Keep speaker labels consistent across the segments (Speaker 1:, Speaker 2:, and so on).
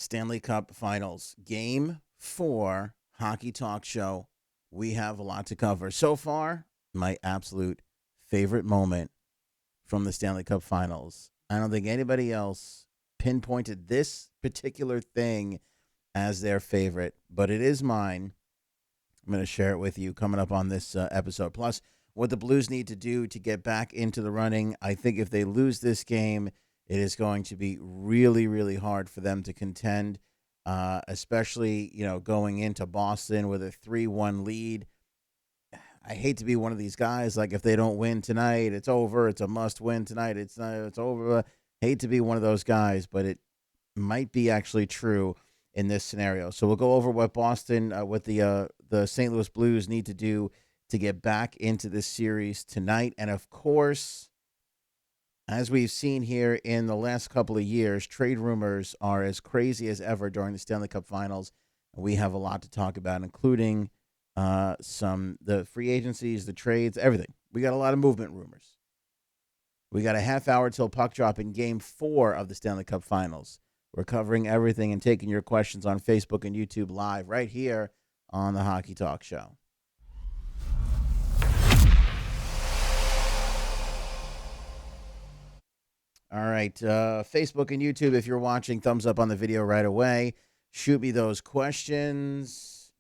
Speaker 1: Stanley Cup Finals Game 4 Hockey Talk Show. We have a lot to cover. So far, my absolute favorite moment from the Stanley Cup Finals. I don't think anybody else pinpointed this particular thing as their favorite, but it is mine. I'm going to share it with you coming up on this episode. Plus, what the Blues need to do to get back into the running. I think if they lose this game, it is going to be really, really hard for them to contend, especially going into Boston with a 3-1 lead. I hate to be one of these guys like if they don't win tonight, it's over. It's a must win tonight. It's over. Hate to be one of those guys, but it might be actually true in this scenario. So we'll go over what Boston, what the St. Louis Blues need to do to get back into this series tonight. And of course, as we've seen here in the last couple of years, trade rumors are as crazy as ever during the Stanley Cup Finals. We have a lot to talk about, including the free agencies, the trades, everything. We got a lot of movement rumors. We got a half hour till puck drop in Game 4 of the Stanley Cup Finals. We're covering everything and taking your questions on Facebook and YouTube live right here on the Hockey Talk Show. All right, Facebook and YouTube, if you're watching, thumbs up on the video right away. Shoot me those questions,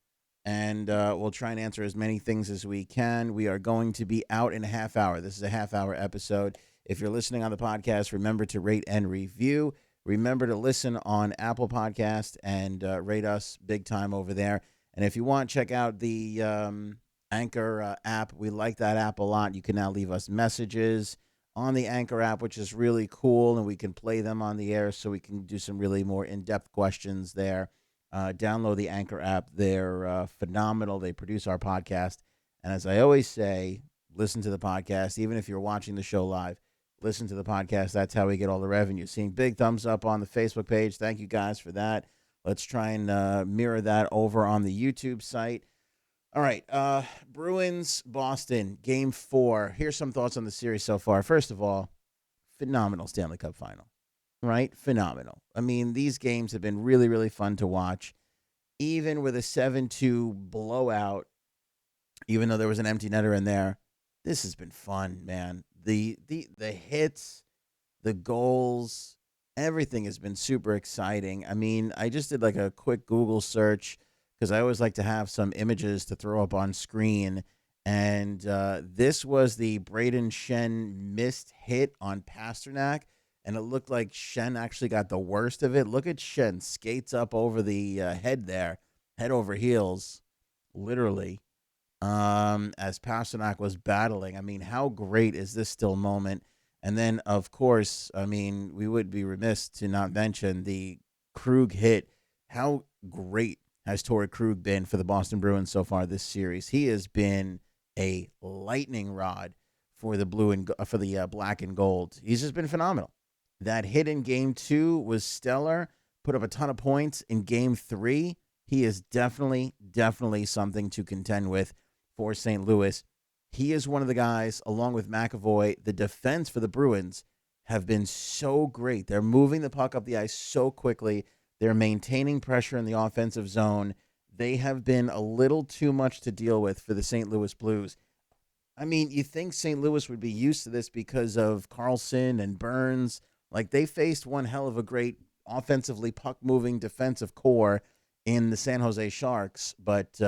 Speaker 1: and we'll try and answer as many things as we can. We are going to be out in a half hour. This is a half-hour episode. If you're listening on the podcast, remember to rate and review. Remember to listen on Apple Podcast and rate us big time over there. And if you want, check out the Anchor app. We like that app a lot. You can now leave us messages on the Anchor app, which is really cool, and we can play them on the air so we can do some really more in-depth questions there. Download the Anchor app. They're phenomenal. They produce our podcast. And as I always say, listen to the podcast. Even if you're watching the show live, listen to the podcast. That's how we get all the revenue. Seeing big thumbs up on the Facebook page. Thank you guys for that. Let's try and mirror that over on the YouTube site. All right, Bruins, Boston, Game 4. Here's some thoughts on the series so far. First of all, phenomenal Stanley Cup final, right? Phenomenal. I mean, these games have been really, really fun to watch. Even with a 7-2 blowout, even though there was an empty netter in there, this has been fun, man. The hits, the goals, everything has been super exciting. I mean, I just did like a quick Google search because I always like to have some images to throw up on screen. And this was the Braden Shen missed hit on Pasternak. And it looked like Shen actually got the worst of it. Look at Shen. Skates up over the head there. Head over heels, literally, as Pasternak was battling. I mean, how great is this still moment? And then, of course, I mean, we would be remiss to not mention the Krug hit. How great has Torrey Krug been for the Boston Bruins so far this series? He has been a lightning rod for the black and gold. He's just been phenomenal. That hit in Game 2 was stellar. Put up a ton of points in Game 3. He is definitely something to contend with for St. Louis. He is one of the guys, along with McAvoy. The defense for the Bruins have been so great. They're moving the puck up the ice so quickly. They're maintaining pressure in the offensive zone. They have been a little too much to deal with for the St. Louis Blues. I mean, you think St. Louis would be used to this because of Carlson and Burns. Like, they faced one hell of a great offensively puck-moving defensive core in the San Jose Sharks. But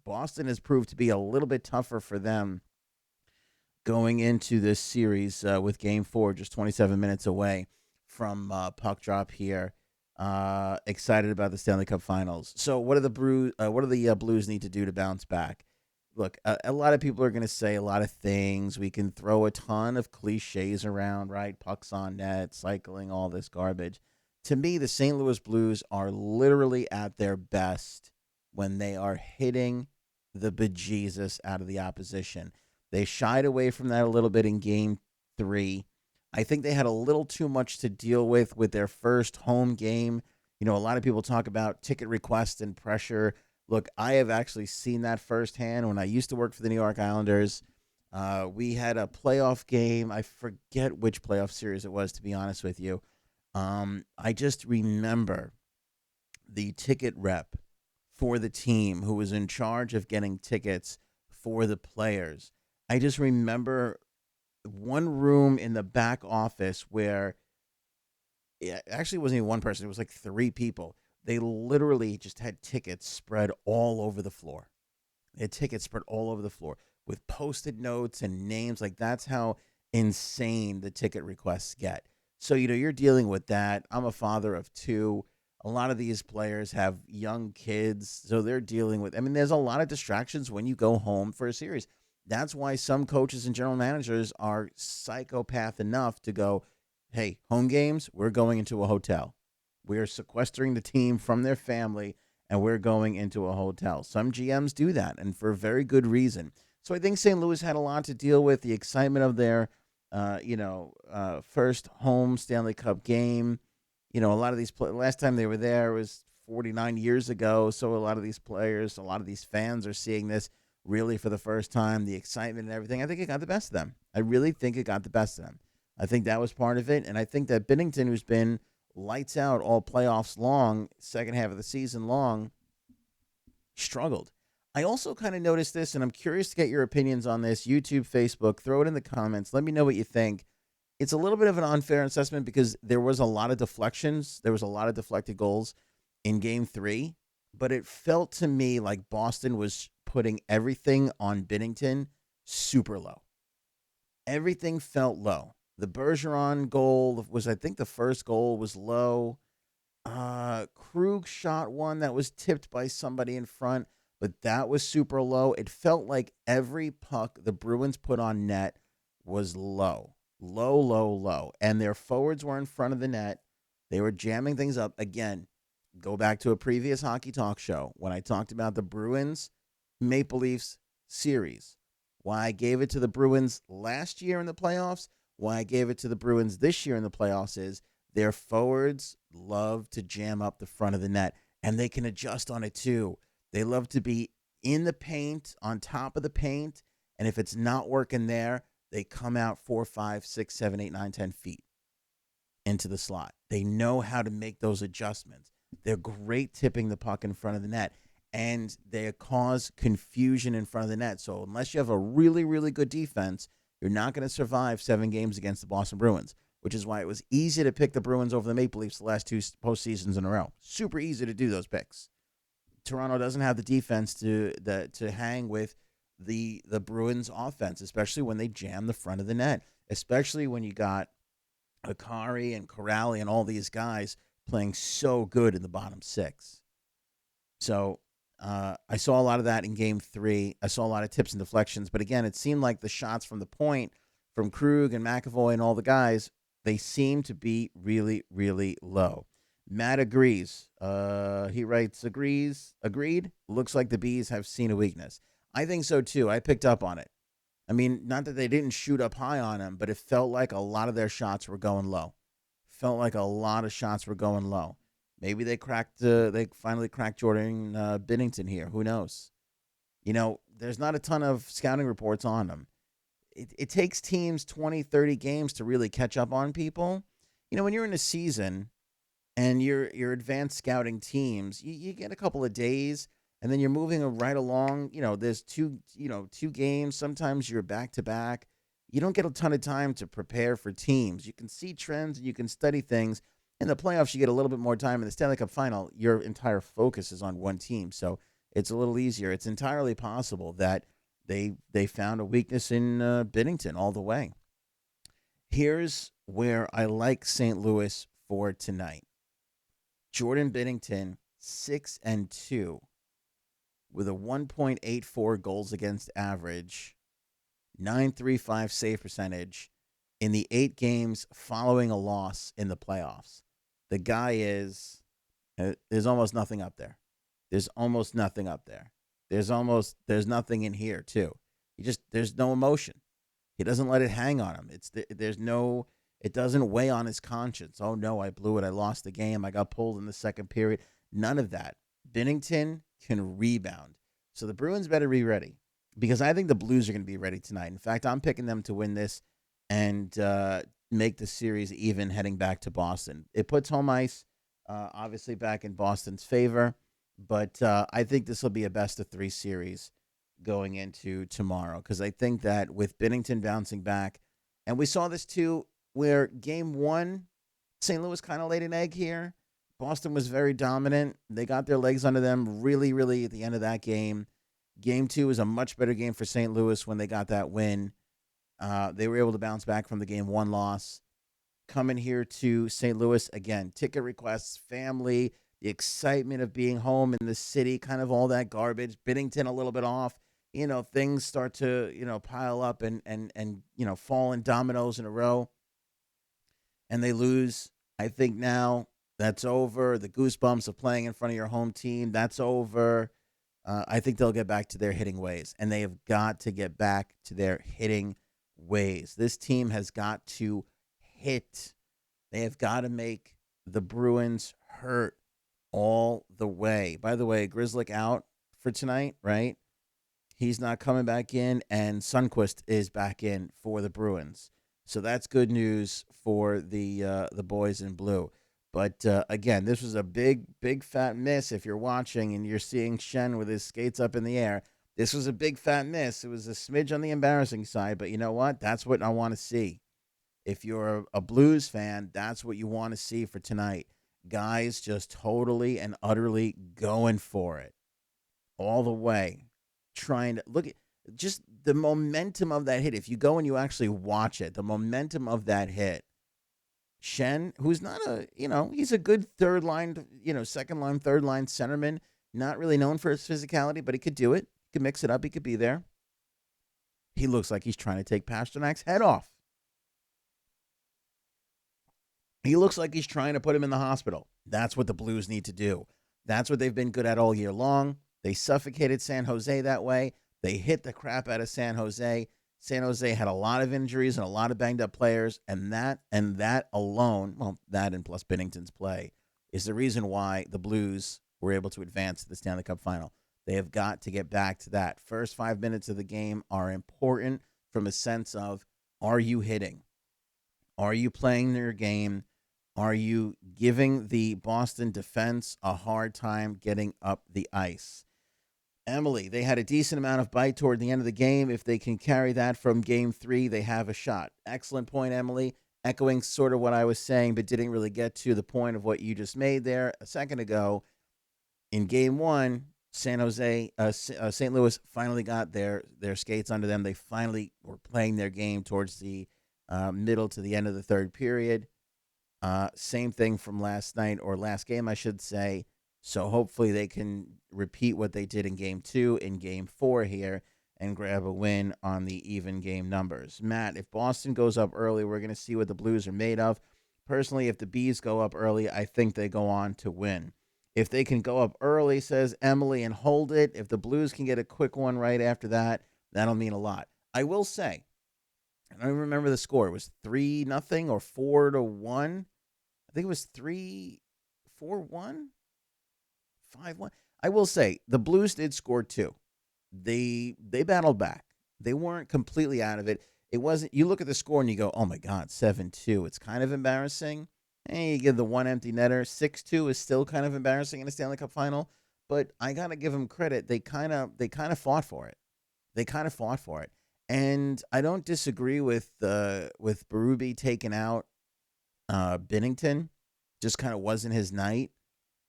Speaker 1: Boston has proved to be a little bit tougher for them going into this series with Game 4, just 27 minutes away from puck drop here. Excited about the Stanley Cup Finals. So what do the Blues need to do to bounce back? Look, a lot of people are going to say a lot of things. We can throw a ton of cliches around, right? Pucks on net, cycling, all this garbage. To me, the St. Louis Blues are literally at their best when they are hitting the bejesus out of the opposition. They shied away from that a little bit in Game 3. I think they had a little too much to deal with their first home game. You know, a lot of people talk about ticket requests and pressure. Look, I have actually seen that firsthand when I used to work for the New York Islanders. We had a playoff game. I forget which playoff series it was, to be honest with you. I just remember the ticket rep for the team who was in charge of getting tickets for the players. I just remember one room in the back office where it actually wasn't even one person, it was like three people. They literally just had tickets spread all over the floor. They had tickets spread all over the floor with post-it notes and names. Like, that's how insane the ticket requests get. So, you're dealing with that. I'm a father of two. A lot of these players have young kids, so they're dealing with, I mean, there's a lot of distractions when you go home for a series. That's why some coaches and general managers are psychopath enough to go, hey, home games, we're going into a hotel. We're sequestering the team from their family and we're going into a hotel. Some GMs do that, and for a very good reason. So I think St. Louis had a lot to deal with, the excitement of their, first home Stanley Cup game. A lot of these last time they were there was 49 years ago. So a lot of these players, a lot of these fans are seeing this really for the first time. The excitement and everything. I think it got the best of them. I really think it got the best of them. I think that was part of it, and I think that Binnington, who's been lights out all playoffs long, second half of the season long, struggled. I also kind of noticed this, and I'm curious to get your opinions on this. YouTube, Facebook, throw it in the comments. Let me know what you think. It's a little bit of an unfair assessment because there was a lot of deflections. There was a lot of deflected goals in game 3, but it felt to me like Boston was putting everything on Binnington super low. Everything felt low. The Bergeron goal was, I think the first goal was low. Krug shot one that was tipped by somebody in front, but that was super low. It felt like every puck the Bruins put on net was low, low, low, low. And their forwards were in front of the net. They were jamming things up. Again, go back to a previous hockey talk show when I talked about the Bruins Maple Leafs series. Why I gave it to the Bruins last year in the playoffs, why I gave it to the Bruins this year in the playoffs is their forwards love to jam up the front of the net, and they can adjust on it too. They love to be in the paint, on top of the paint, and if it's not working there, they come out 4, 5, 6, 7, 8, 9, 10 feet into the slot. They know how to make those adjustments. They're great tipping the puck in front of the net, and they cause confusion in front of the net. So unless you have a really, really good defense, you're not going to survive 7 games against the Boston Bruins, which is why it was easy to pick the Bruins over the Maple Leafs the last 2 postseasons in a row. Super easy to do those picks. Toronto doesn't have the defense to hang with the Bruins offense, especially when they jam the front of the net, especially when you got Akari and Corrali and all these guys playing so good in the bottom 6. So I saw a lot of that in game 3. I saw a lot of tips and deflections, but again, it seemed like the shots from the point from Krug and McAvoy and all the guys, they seem to be really, really low. Matt agrees. He writes, agreed. Looks like the Bees have seen a weakness. I think so too. I picked up on it. I mean, not that they didn't shoot up high on him, but it felt like a lot of their shots were going low. Felt like a lot of shots were going low. Maybe they finally cracked Jordan Binnington here. Who knows? There's not a ton of scouting reports on him. It takes teams 20, 30 games to really catch up on people. When you're in a season and you're advanced scouting teams, you get a couple of days and then you're moving right along. There's two games. Sometimes you're back to back. You don't get a ton of time to prepare for teams. You can see trends and you can study things. In the playoffs, you get a little bit more time. In the Stanley Cup Final, your entire focus is on one team, so it's a little easier. It's entirely possible that they found a weakness in Binnington all the way. Here's where I like St. Louis for tonight. Jordan Binnington, 6-2, with a 1.84 goals against average, 9.35 save percentage in the 8 games following a loss in the playoffs. The guy there's almost nothing up there. There's almost nothing up there. There's nothing in here too. There's no emotion. He doesn't let it hang on him. It doesn't weigh on his conscience. Oh no, I blew it. I lost the game. I got pulled in the second period. None of that. Binnington can rebound. So the Bruins better be ready because I think the Blues are going to be ready tonight. In fact, I'm picking them to win this and make the series even heading back to Boston. It puts home ice obviously back in Boston's favor. But I think this will be a best of three series going into tomorrow because I think that with Binnington bouncing back, and we saw this too, where game one, St. Louis kind of laid an egg here. Boston was very dominant. They got their legs under them really, really at the end of that game. Game two was a much better game for St. Louis when they got that win. They were able to bounce back from the game one loss. Coming here to St. Louis again, ticket requests, family, the excitement of being home in the city, kind of all that garbage. Binnington a little bit off. Things start to pile up and fall in dominoes in a row, and they lose. I think now that's over. The goosebumps of playing in front of your home team, that's over. I think they'll get back to their hitting ways, and they have got to get back to their hitting ways. This team has got to hit. They have got to make the Bruins hurt all the way. By the way, Grizzlick out for tonight, right? He's not coming back in, and Sundqvist is back in for the Bruins. So that's good news for the boys in blue. But again, this was a big, big fat miss. If you're watching and you're seeing Schenn with his skates up in the air, this was a big fat miss. It was a smidge on the embarrassing side, but you know what? That's what I want to see. If you're a Blues fan, that's what you want to see for tonight. Guys just totally and utterly going for it all the way. Trying to look at just the momentum of that hit. If you go and you actually watch it, the momentum of that hit. Schenn, who's not he's a good third line, second line, third line centerman, not really known for his physicality, but he could do it. He could mix it up. He could be there. He looks like he's trying to take Pasternak's head off. He looks like he's trying to put him in the hospital. That's what the Blues need to do. That's what they've been good at all year long. They suffocated San Jose that way. They hit the crap out of San Jose. San Jose had a lot of injuries and a lot of banged up players, and that alone, well, that and plus Binnington's play, is the reason why the Blues were able to advance to the Stanley Cup Final. They have got to get back to that. First 5 minutes of the game are important from a sense of, are you hitting? Are you playing your game? Are you giving the Boston defense a hard time getting up the ice? Emily, they had a decent amount of bite toward the end of the game. If they can carry that from game 3, they have a shot. Excellent point, Emily. Echoing sort of what I was saying, but didn't really get to the point of what you just made there a second ago. In game 1, St. Louis finally got their skates under them. They finally were playing their game towards the middle to the end of the third period. Same thing from last night, or last game, I should say. So hopefully they can repeat what they did in game 2, in game 4 here, and grab a win on the even game numbers. Matt, if Boston goes up early, we're going to see what the Blues are made of. Personally, if the Bees go up early, I think they go on to win. If they can go up early, says Emily, and hold it, if the Blues can get a quick one right after that, that'll mean a lot. I will say, I don't remember the score. It was 3-0 or 4-1. I think it was 3-4-1. 5-1. I will say the Blues did score 2. They battled back. They weren't completely out of it. It wasn't. You look at the score and you go, "Oh my God, 7-2." It's kind of embarrassing. And you give the one empty netter. 6-2 is still kind of embarrassing in a Stanley Cup final. But I gotta give them credit. They kind of fought for it. They kind of fought for it. And I don't disagree with Berube taking out Binnington. Just kind of wasn't his night.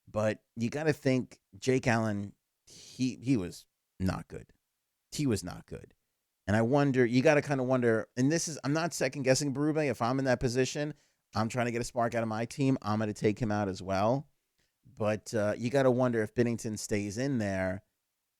Speaker 1: But you got to think Jake Allen, he was not good. He was not good. And I wonder, you got to kind of wonder, and I'm not second guessing Berube. If I'm in that position, I'm trying to get a spark out of my team. I'm going to take him out as well. But you got to wonder if Binnington stays in there,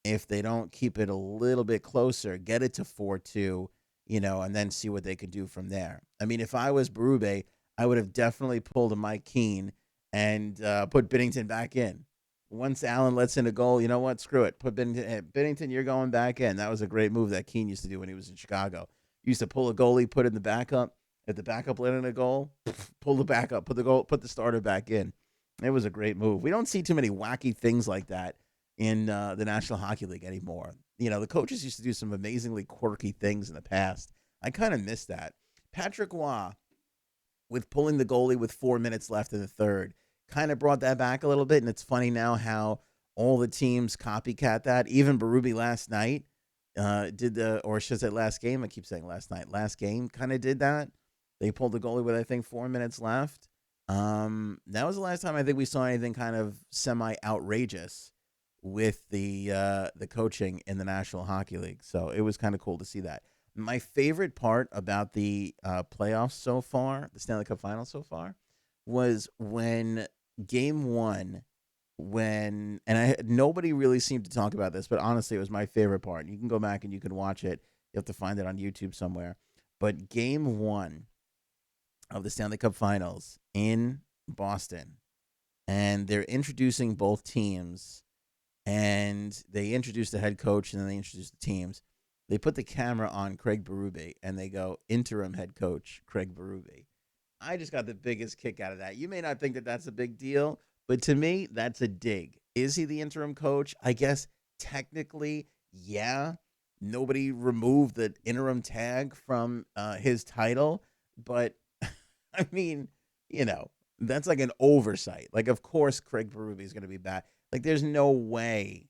Speaker 1: if they don't keep it a little bit closer, get it to 4-2, and then see what they could do from there. I mean, if I was Berube, I would have definitely pulled a Mike Keane and put Binnington back in. Once Allen lets in a goal, you know what? Screw it. Put Binnington, you're going back in. That was a great move that Keane used to do when he was in Chicago. He used to pull a goalie, put in the backup. If the backup let in a goal, pull the backup, put the starter back in. It was a great move. We don't see too many wacky things like that in the National Hockey League anymore. The coaches used to do some amazingly quirky things in the past. I kind of miss that. Patrick Roy, with pulling the goalie with 4 minutes left in the third, kind of brought that back a little bit. And it's funny now how all the teams copycat that. Even Berube last night or should I say last game? I keep saying last night. Last game kind of did that. They pulled the goalie with, I think, 4 minutes left. That was the last time I think we saw anything kind of semi-outrageous with the coaching in the National Hockey League. So it was kind of cool to see that. My favorite part about the playoffs so far, the Stanley Cup Finals so far, was when Game 1, nobody really seemed to talk about this, but honestly, it was my favorite part. You can go back and you can watch it. You have to find it on YouTube somewhere. But Game 1 of the Stanley Cup Finals in Boston, and they're introducing both teams, and they introduce the head coach, and then they introduce the teams. They put the camera on Craig Berube, and they go, interim head coach Craig Berube. I just got the biggest kick out of that. You may not think that that's a big deal, but to me, that's a dig. Is he the interim coach? I guess technically, yeah. Nobody removed the interim tag from his title, but I mean, that's like an oversight. Like, of course, Craig Berube is going to be back. Like, there's no way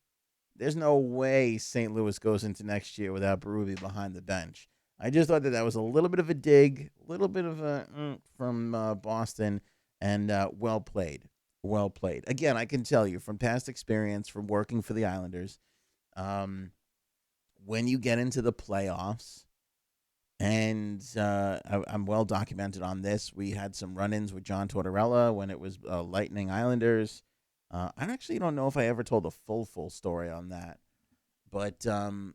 Speaker 1: St. Louis goes into next year without Berube behind the bench. I just thought that was a little bit of a dig, a little bit of a from Boston, and well played. Well played. Again, I can tell you from past experience from working for the Islanders, when you get into the playoffs, and I'm well documented on this. We had some run-ins with John Tortorella when it was Lightning Islanders. I actually don't know if I ever told a full story on that. But the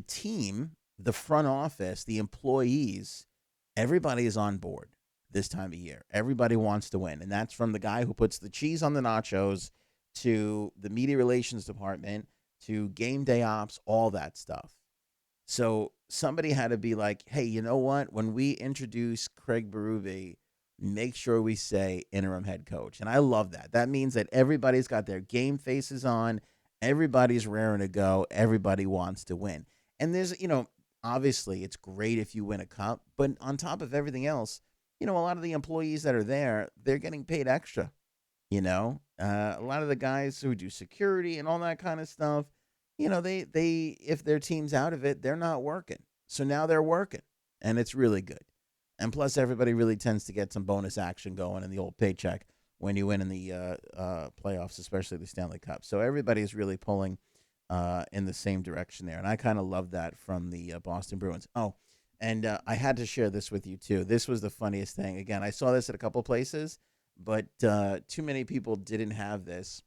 Speaker 1: team, the front office, the employees, everybody is on board this time of year. Everybody wants to win. And that's from the guy who puts the cheese on the nachos to the media relations department to game day ops, all that stuff. So somebody had to be like, hey, you know what? When we introduce Craig Berube, make sure we say interim head coach. And I love that. That means that everybody's got their game faces on. Everybody's raring to go. Everybody wants to win. And there's, obviously it's great if you win a cup. But on top of everything else, a lot of the employees that are there, they're getting paid extra. A lot of the guys who do security and all that kind of stuff, they if their team's out of it, they're not working. So now they're working, and it's really good. And plus, everybody really tends to get some bonus action going in the old paycheck when you win in the playoffs, especially the Stanley Cup. So everybody's really pulling in the same direction there. And I kind of love that from the Boston Bruins. Oh, and I had to share this with you, too. This was the funniest thing. Again, I saw this at a couple places, but too many people didn't have this.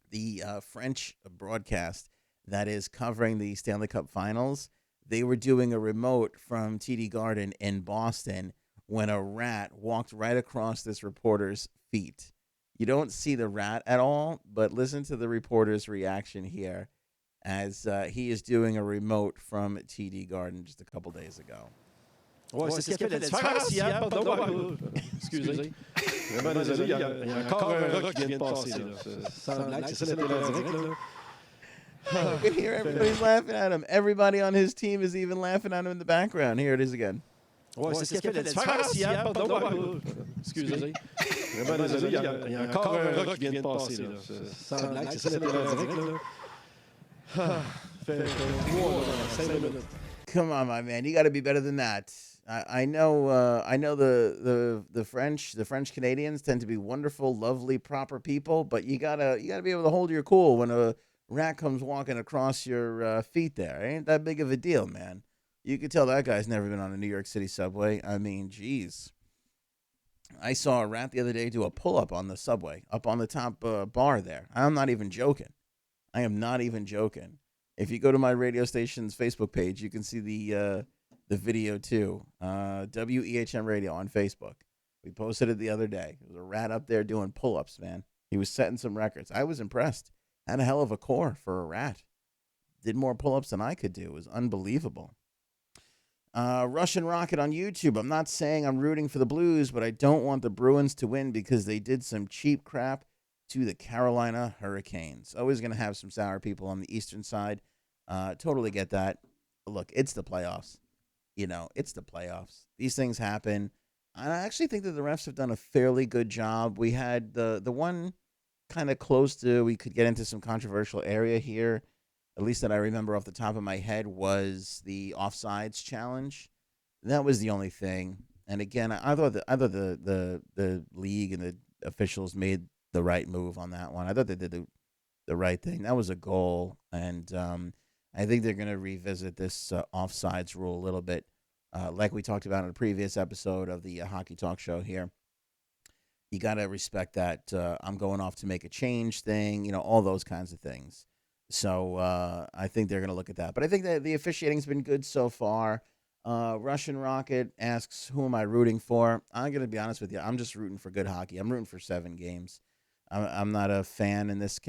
Speaker 1: The French broadcast that is covering the Stanley Cup Finals, they were doing a remote from TD Garden in Boston when a rat walked right across this reporter's feet. You don't see the rat at all, but listen to the reporter's reaction here as he is doing a remote from TD Garden just a couple days ago.
Speaker 2: Ouais, c'est ce qui a fait la différence hier. Pardon. Excusez. Vraiment désolé, il y a encore un rock qui vient de passer. Sans blague, c'est ça la télé en direct, là.
Speaker 1: You can hear everybody's laughing at him. Everybody on his team is even laughing at him in the background. Here it is again.
Speaker 2: Ouais, c'est ce qui a fait la différence hier. Pardon. Excusez. Vraiment désolé, il y a encore un rock qui vient de passer. Sans blague, c'est ça la télé en direct, là. Fait 5 minutes.
Speaker 1: Come on, my man. You got to be better than that. I know the French Canadians tend to be wonderful, lovely, proper people, but you gotta be able to hold your cool when a rat comes walking across your feet there. It ain't that big of a deal, man. You could tell that guy's never been on a New York City subway. I mean, geez. I saw a rat the other day do a pull-up on the subway, up on the top bar there. I'm not even joking. I am not even joking. If you go to my radio station's Facebook page, you can see the video too. WEHM Radio on Facebook. We posted it the other day. There was a rat up there doing pull-ups, man. He was setting some records. I was impressed. Had a hell of a core for a rat. Did more pull-ups than I could do. It was unbelievable. Russian Rocket on YouTube. I'm not saying I'm rooting for the Blues, but I don't want the Bruins to win because they did some cheap crap to the Carolina Hurricanes. Always going to have some sour people on the eastern side. Totally get that. But look, it's the playoffs. It's the playoffs. These things happen. I actually think that the refs have done a fairly good job. We had the one kind of close to we could get into some controversial area here, at least that I remember off the top of my head, was the offsides challenge. That was the only thing. And again, I thought the league and the officials made the right move on that one. I thought they did the right thing. That was a goal, and I think they're going to revisit this offsides rule a little bit, like we talked about in a previous episode of the Hockey Talk Show here. You got to respect that I'm going off to make a change thing, all those kinds of things. So I think they're going to look at that. But I think that the officiating's been good so far. Russian Rocket asks, who am I rooting for? I'm going to be honest with you. I'm just rooting for good hockey. I'm rooting for 7 games. I'm not a fan in this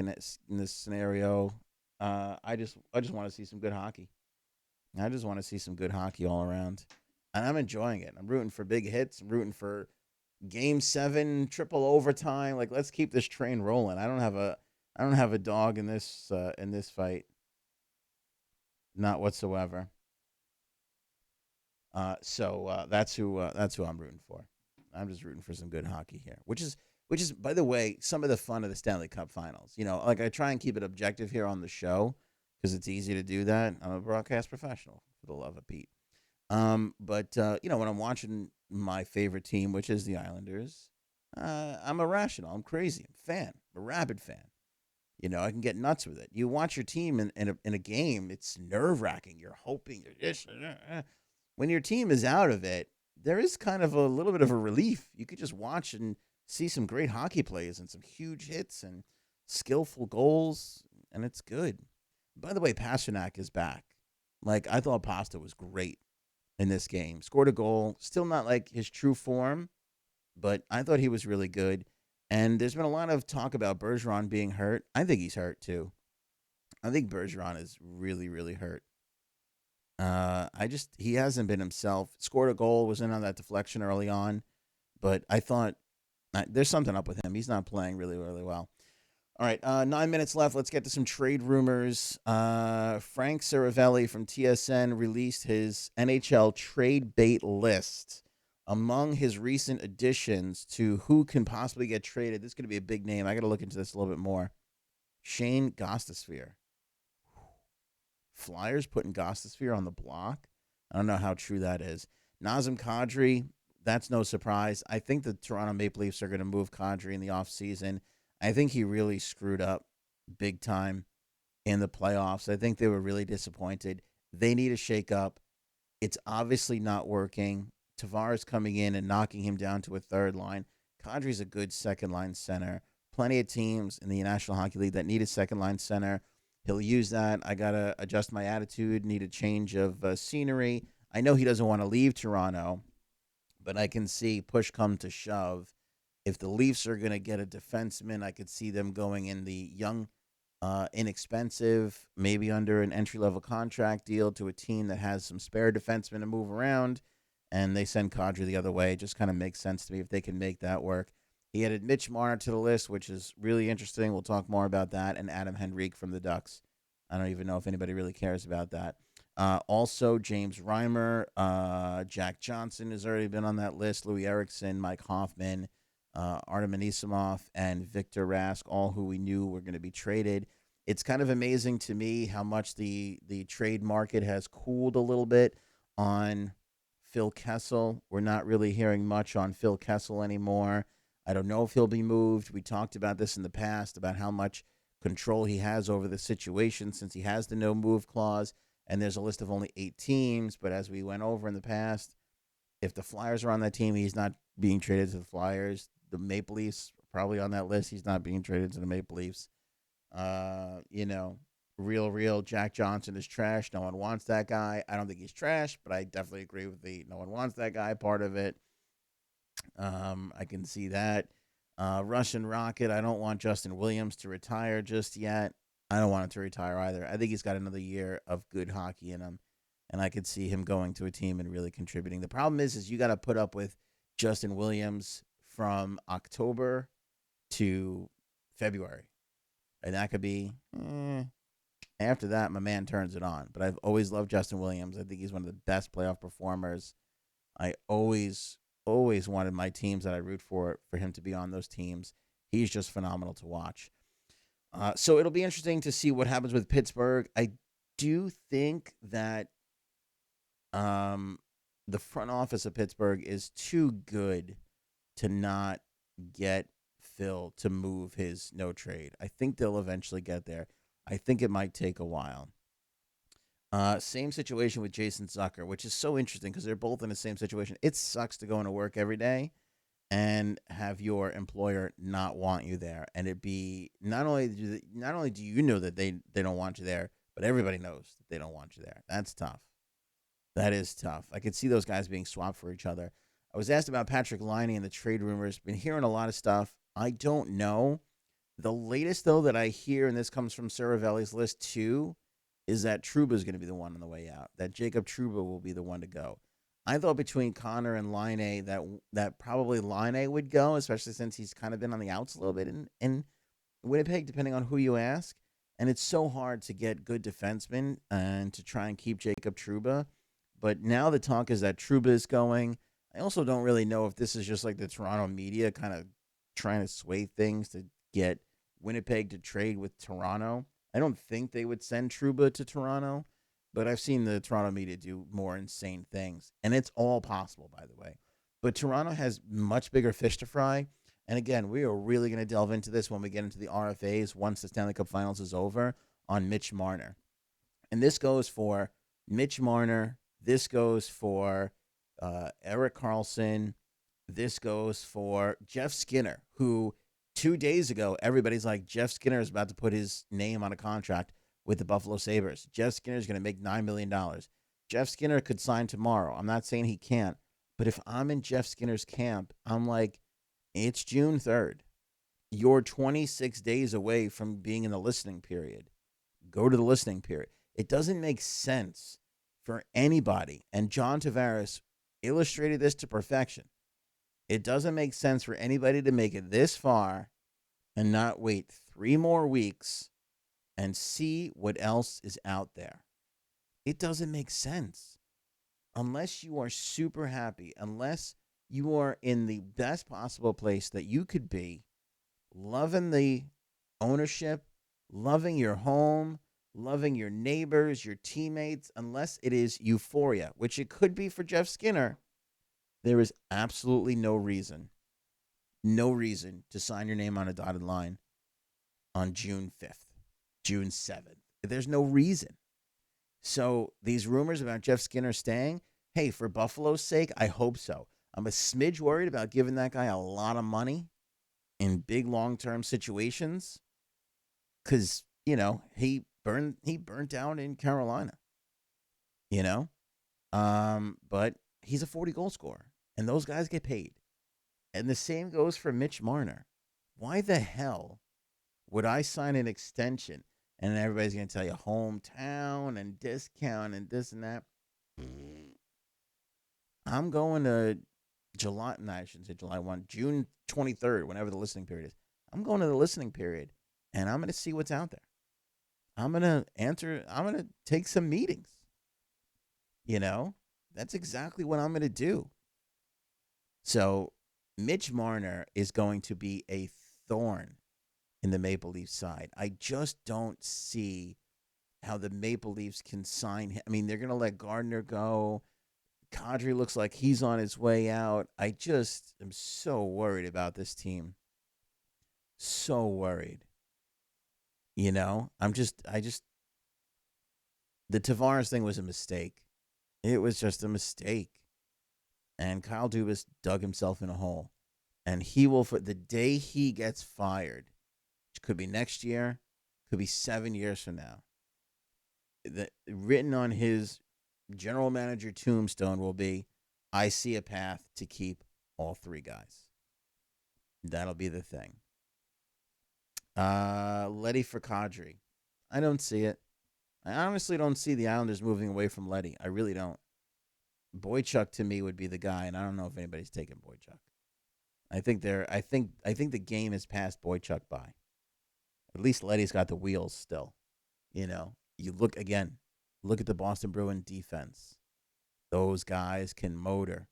Speaker 1: scenario. I just want to see some good hockey. I just want to see some good hockey all around, and I'm enjoying it. I'm rooting for big hits. I'm rooting for Game 7, triple overtime. Like, let's keep this train rolling. I don't have a dog in this fight, not whatsoever. So that's who I'm rooting for. I'm just rooting for some good hockey here, which is by the way some of the fun of the Stanley Cup Finals. Like I try and keep it objective here on the show because it's easy to do that. I'm a broadcast professional, for the love of Pete. But when I'm watching my favorite team, which is the Islanders, I'm irrational. I'm crazy. I'm a fan. I'm a rabid fan. I can get nuts with it. You watch your team in a game, it's nerve wracking. You're hoping you're this. When your team is out of it, there is kind of a little bit of a relief. You could just watch and see some great hockey plays and some huge hits and skillful goals, and it's good. By the way, Pasternak is back. Like, I thought Pasta was great in this game. Scored a goal. Still not like his true form, but I thought he was really good. And there's been a lot of talk about Bergeron being hurt. I think he's hurt too. I think Bergeron is really, really hurt. He hasn't been himself. Scored a goal, was in on that deflection early on, but I thought there's something up with him. He's not playing really, really well. All right, 9 minutes left. Let's get to some trade rumors. Frank Saravelli from TSN released his NHL trade bait list. Among his recent additions to who can possibly get traded, this is going to be a big name. I got to look into this a little bit more. Shane Gostisbehere. Flyers putting Gostisbehere on the block. I don't know how true that is. Nazem Kadri, that's no surprise. I think the Toronto Maple Leafs are going to move Kadri in the offseason. I think he really screwed up big time in the playoffs. I think they were really disappointed. They need a shakeup. It's obviously not working. Tavares coming in and knocking him down to a third line. Kadri's a good second line center. Plenty of teams in the National Hockey League that need a second line center. He'll use that. I got to adjust my attitude, need a change of scenery. I know he doesn't want to leave Toronto, but I can see push come to shove. If the Leafs are going to get a defenseman, I could see them going in the young, inexpensive, maybe under an entry-level contract deal to a team that has some spare defensemen to move around, and they send Kadri the other way. It just kind of makes sense to me if they can make that work. He added Mitch Marner to the list, which is really interesting. We'll talk more about that. And Adam Henrique from the Ducks. I don't even know if anybody really cares about that. Also, James Reimer, Jack Johnson has already been on that list. Louis Eriksson, Mike Hoffman, Artem Anisimov, and Victor Rask, all who we knew were going to be traded. It's kind of amazing to me how much the trade market has cooled a little bit on Phil Kessel. We're not really hearing much on Phil Kessel anymore. I don't know if he'll be moved. We talked about this in the past, about how much control he has over the situation since he has the no move clause, and there's a list of only 8 teams. But as we went over in the past, if the Flyers are on that team, he's not being traded to the Flyers. The Maple Leafs are probably on that list. He's not being traded to the Maple Leafs. Real Jack Johnson is trash. No one wants that guy. I don't think he's trash, but I definitely agree with the no one wants that guy part of it. I can see that. Russian Rocket, I don't want Justin Williams to retire just yet. I don't want him to retire either. I think he's got another year of good hockey in him, and I could see him going to a team and really contributing. The problem is you got to put up with Justin Williams from October to February, and that could be after that, my man turns it on. But I've always loved Justin Williams. I think he's one of the best playoff performers. I always always wanted my teams that I root for him to be on those teams. He's just phenomenal to watch. So it'll be interesting to see what happens with Pittsburgh. I do think that um, the front office of Pittsburgh is too good to not get Phil to move his no trade. I think they'll eventually get there. I think it might take a while. Same situation with Jason Zucker, which is so interesting because they're both in the same situation. It sucks to go into work every day and have your employer not want you there, and it be not only do you know that they don't want you there, but everybody knows that they don't want you there. That's tough. That is tough. I could see those guys being swapped for each other. I was asked about Patrick Laine and the trade rumors. Been hearing a lot of stuff. I don't know. The latest, though, that I hear, and this comes from Saravelli's list too, is that Trouba is going to be the one on the way out. That Jacob Trouba will be the one to go. I thought between Connor and Laine that probably Laine would go, especially since he's kind of been on the outs a little bit in Winnipeg, depending on who you ask. And it's so hard to get good defensemen and to try and keep Jacob Trouba. But now the talk is that Trouba is going. I also don't really know if this is just like the Toronto media kind of trying to sway things to get Winnipeg to trade with Toronto. I don't think they would send Trouba to Toronto, but I've seen the Toronto media do more insane things. And it's all possible, by the way. But Toronto has much bigger fish to fry. And again, we are really going to delve into this when we get into the RFAs once the Stanley Cup Finals is over on Mitch Marner. And this goes for Mitch Marner. This goes for Erik Karlsson. This goes for Jeff Skinner, who 2 days ago, everybody's like, Jeff Skinner is about to put his name on a contract with the Buffalo Sabres. Jeff Skinner is going to make $9 million. Jeff Skinner could sign tomorrow. I'm not saying he can't, but if I'm in Jeff Skinner's camp, I'm like, it's June 3rd. You're 26 days away from being in the listening period. Go to the listening period. It doesn't make sense for anybody, and John Tavares illustrated this to perfection. It doesn't make sense for anybody to make it this far and not wait 3 more weeks and see what else is out there. It doesn't make sense. Unless you are super happy, unless you are in the best possible place that you could be, loving the ownership, loving your home, loving your neighbors, your teammates, unless it is euphoria, which it could be for Jeff Skinner, there is absolutely no reason to sign your name on a dotted line on June 5th, June 7th. There's no reason. So these rumors about Jeff Skinner staying, hey, for Buffalo's sake, I hope so. I'm a smidge worried about giving that guy a lot of money in big long-term situations because, he burnt down in Carolina, but he's a 40-goal scorer, and those guys get paid. And the same goes for Mitch Marner. Why the hell would I sign an extension and everybody's going to tell you hometown and discount and this and that? I'm going to I shouldn't say July 1, June 23rd, whenever the listening period is. I'm going to the listening period, and I'm going to see what's out there. I'm going to take some meetings. That's exactly what I'm going to do. So Mitch Marner is going to be a thorn in the Maple Leafs side. I just don't see how the Maple Leafs can sign him. I mean, they're going to let Gardner go. Kadri looks like he's on his way out. I just am so worried about this team. So worried. The Tavares thing was a mistake. It was just a mistake. And Kyle Dubas dug himself in a hole. And he will, for the day he gets fired, which could be next year, could be 7 years from now, written on his general manager tombstone will be, I see a path to keep all 3 guys. That'll be the thing. Leddy for Kadri. I don't see it. I honestly don't see the Islanders moving away from Leddy. I really don't. Boychuk to me would be the guy, and I don't know if anybody's taking Boychuk. I think the game has passed Boychuk by. At least Leddy's got the wheels still. You look at the Boston Bruins defense. Those guys can motor.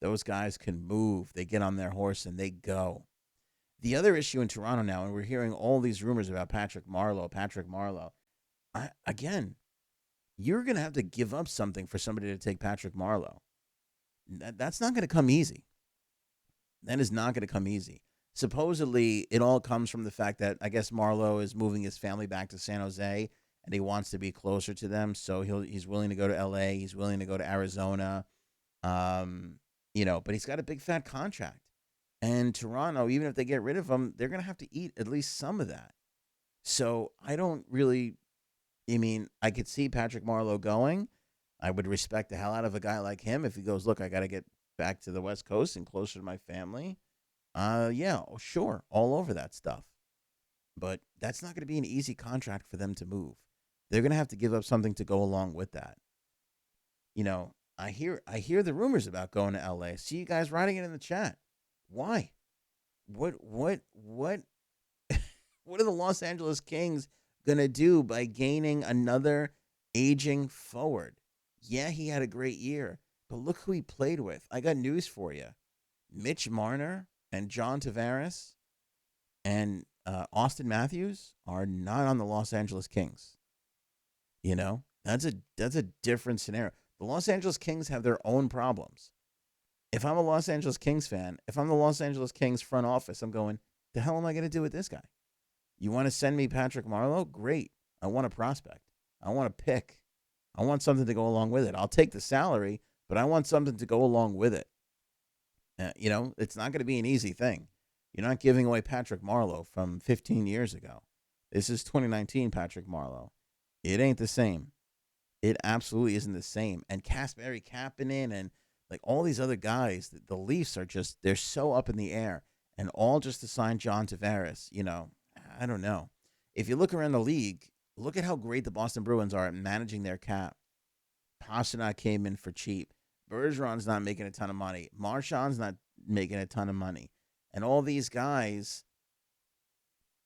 Speaker 1: Those guys can move. They get on their horse and they go. The other issue in Toronto now, and we're hearing all these rumors about Patrick Marleau. Again, you're going to have to give up something for somebody to take Patrick Marleau. That's not going to come easy. That is not going to come easy. Supposedly, it all comes from the fact that I guess Marleau is moving his family back to San Jose, and he wants to be closer to them. So he's willing to go to L.A. He's willing to go to Arizona. But he's got a big fat contract. And Toronto, even if they get rid of him, they're going to have to eat at least some of that. So I don't really, I could see Patrick Marleau going. I would respect the hell out of a guy like him if he goes, look, I got to get back to the West Coast and closer to my family. Sure, all over that stuff. But that's not going to be an easy contract for them to move. They're going to have to give up something to go along with that. I hear the rumors about going to LA. See you guys writing it in the chat. Why? What what are the Los Angeles Kings gonna do by gaining another aging forward? Yeah, he had a great year, but look who he played with. I got news for you. Mitch Marner and John Tavares and Austin Matthews are not on the Los Angeles Kings. That's a different scenario. The Los Angeles Kings have their own problems. If I'm a Los Angeles Kings fan, if I'm the Los Angeles Kings front office, I'm going, the hell am I going to do with this guy? You want to send me Patrick Marleau? Great. I want a prospect. I want a pick. I want something to go along with it. I'll take the salary, but I want something to go along with it. It's not going to be an easy thing. You're not giving away Patrick Marleau from 15 years ago. This is 2019 Patrick Marleau. It ain't the same. It absolutely isn't the same. And Kasperi Kapanen and like all these other guys, the Leafs are they're so up in the air. And all just to sign John Tavares, I don't know. If you look around the league, look at how great the Boston Bruins are at managing their cap. Pastrnak came in for cheap. Bergeron's not making a ton of money. Marchand's not making a ton of money. And all these guys,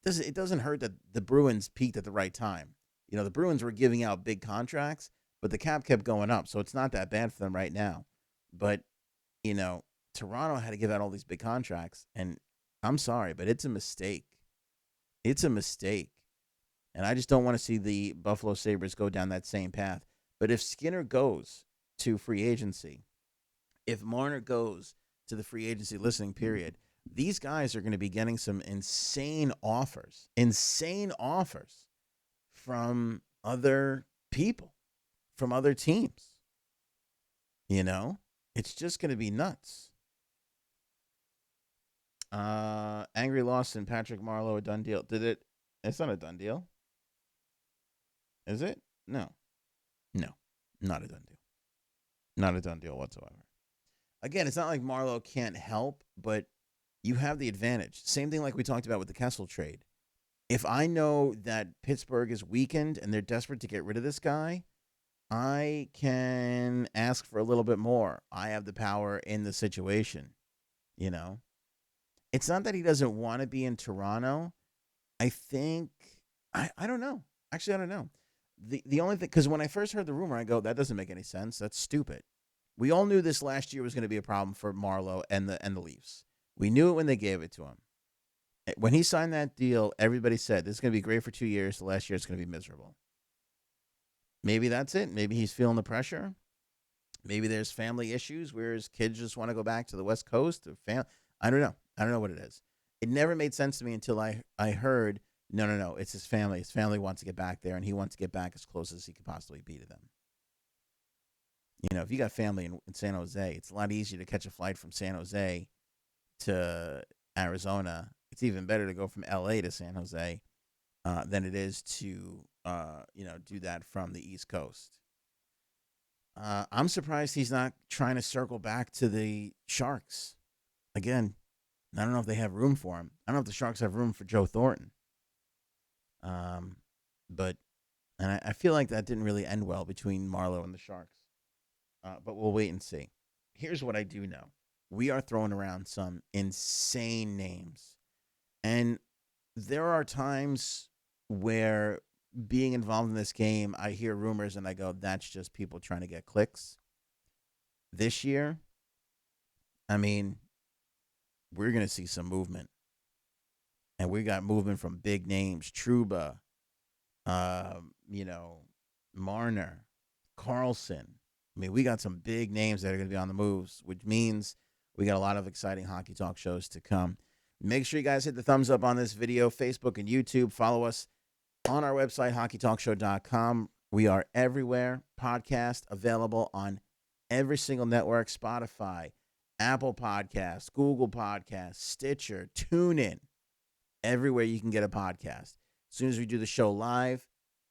Speaker 1: it doesn't hurt that the Bruins peaked at the right time. The Bruins were giving out big contracts, but the cap kept going up. So it's not that bad for them right now. But, Toronto had to give out all these big contracts. And I'm sorry, but it's a mistake. It's a mistake. And I just don't want to see the Buffalo Sabres go down that same path. But if Skinner goes to free agency, if Marner goes to the free agency listening period, these guys are going to be getting some insane offers from other people, from other teams. It's just going to be nuts. Angry Lawson, Patrick Marleau, a done deal. It's not a done deal. Is it? No, not a done deal. Not a done deal whatsoever. Again, it's not like Marleau can't help, but you have the advantage. Same thing like we talked about with the Kessel trade. If I know that Pittsburgh is weakened and they're desperate to get rid of this guy, I can ask for a little bit more. I have the power in the situation. It's not that he doesn't want to be in Toronto. I think, I don't know. Actually, I don't know. The only thing, because when I first heard the rumor, I go, that doesn't make any sense. That's stupid. We all knew this last year was going to be a problem for Marleau and the Leafs. We knew it when they gave it to him. When he signed that deal, everybody said, this is going to be great for 2 years. The last year, it's going to be miserable. Maybe that's it. Maybe he's feeling the pressure. Maybe there's family issues where his kids just want to go back to the West Coast. I don't know. I don't know what it is. It never made sense to me until I heard, no. It's his family. His family wants to get back there, and he wants to get back as close as he could possibly be to them. If you got family in San Jose, it's a lot easier to catch a flight from San Jose to Arizona. It's even better to go from L.A. to San Jose than it is to, do that from the East Coast. I'm surprised he's not trying to circle back to the Sharks. Again, I don't know if they have room for him. I don't know if the Sharks have room for Joe Thornton. But I feel like that didn't really end well between Marleau and the Sharks. But we'll wait and see. Here's what I do know. We are throwing around some insane names. And there are times where being involved in this game, I hear rumors and I go, that's just people trying to get clicks. This year, I mean, we're going to see some movement. And we got movement from big names, Truba, you know, Marner, Carlson. I mean, we got some big names that are going to be on the moves, which means we got a lot of exciting hockey talk shows to come. Make sure you guys hit the thumbs up on this video, Facebook and YouTube. Follow us on our website, hockeytalkshow.com. We are everywhere. Podcast available on every single network, Spotify, Apple Podcasts, Google Podcasts, Stitcher, TuneIn, everywhere you can get a podcast. As soon as we do the show live,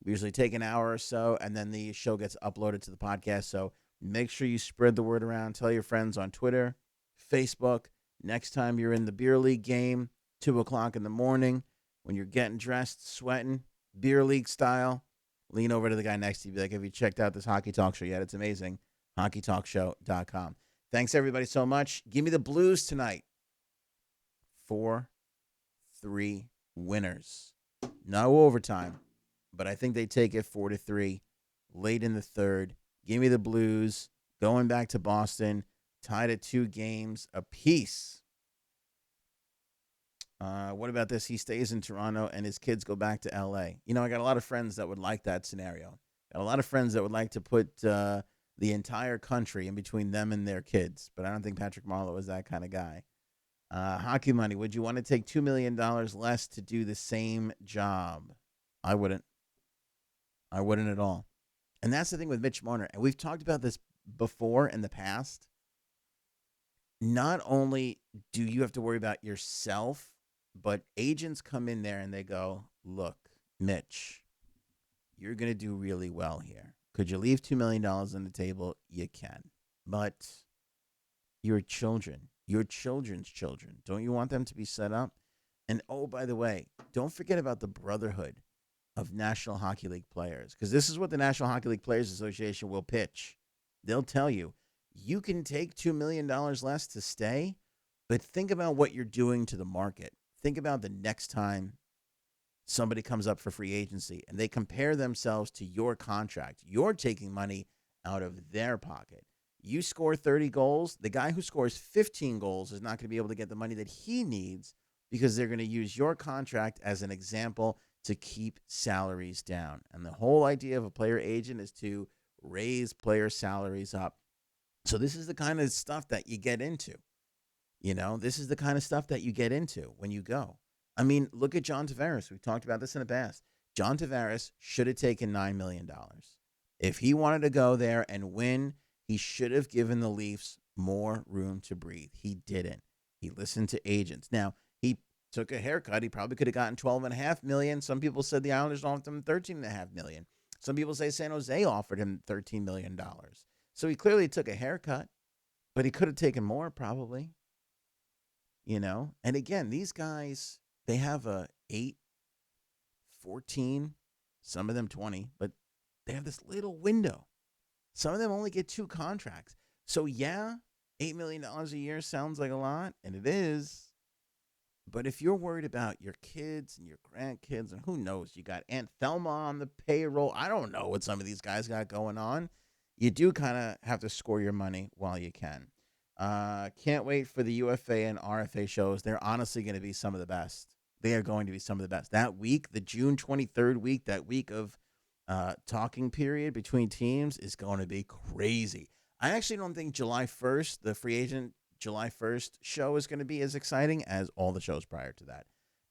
Speaker 1: we usually take an hour or so, and then the show gets uploaded to the podcast. So make sure you spread the word around. Tell your friends on Twitter, Facebook. Next time you're in the beer league game, 2 o'clock in the morning, when you're getting dressed, sweating, beer league style, lean over to the guy next to you. Be like, have you checked out this Hockey Talk Show yet? It's amazing. HockeyTalkShow.com. Thanks, everybody, so much. Give me the Blues tonight. 4-3 winners. No overtime, but I think they take it 4-3 late in the third. Give me the Blues going back to Boston, tied at 2 games apiece. What about this? He stays in Toronto and his kids go back to L.A. You know, I got a lot of friends that would like that scenario. Got a lot of friends that would like to put the entire country in between them and their kids, but I don't think Patrick Marleau is that kind of guy. Hockey money. Would you want to take $2 million less to do the same job? I wouldn't. I wouldn't at all. And that's the thing with Mitch Marner. And we've talked about this before in the past. Not only do you have to worry about yourself, but agents come in there and they go, look, Mitch, you're going to do really well here. Could you leave $2 million on the table? You can. But your children, your children's children, don't you want them to be set up? And, oh, by the way, don't forget about the brotherhood of National Hockey League players, because this is what the National Hockey League Players Association will pitch. They'll tell you, you can take $2 million less to stay, but think about what you're doing to the market. Think about the next time somebody comes up for free agency and they compare themselves to your contract. You're taking money out of their pocket. You score 30 goals. The guy who scores 15 goals is not going to be able to get the money that he needs because they're going to use your contract as an example to keep salaries down. And the whole idea of a player agent is to raise player salaries up. So this is the kind of stuff that you get into. You know, this is the kind of stuff that you get into when you go. I mean, look at John Tavares. We've talked about this in the past. John Tavares should have taken $9 million. If he wanted to go there and win, he should have given the Leafs more room to breathe. He didn't. He listened to agents. Now, he took a haircut. He probably could have gotten $12.5 million. Some people said the Islanders offered him $13.5 million. Some people say San Jose offered him $13 million. So he clearly took a haircut, but he could have taken more probably. You know, and again, these guys, they have a 8, 14, some of them 20, but they have this little window. Some of them only get 2 contracts. So yeah, $8 million a year sounds like a lot, and it is. But if you're worried about your kids and your grandkids, and who knows, you got Aunt Thelma on the payroll. I don't know what some of these guys got going on. You do kind of have to score your money while you can. Can't wait for the UFA and RFA shows. They're honestly going to be some of the best. They are going to be some of the best. That week, the June 23rd week, that week of talking period between teams is going to be crazy. I actually don't think July 1st, the free agent July 1st show is going to be as exciting as all the shows prior to that.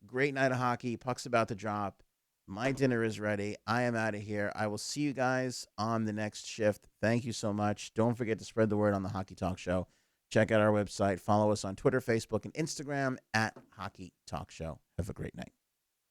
Speaker 1: Great night of hockey. Puck's about to drop. My dinner is ready. I am out of here. I will see you guys on the next shift. Thank you so much. Don't forget to spread the word on the Hockey Talk Show. Check out our website. Follow us on Twitter, Facebook, and Instagram at Hockey Talk Show. Have a great night.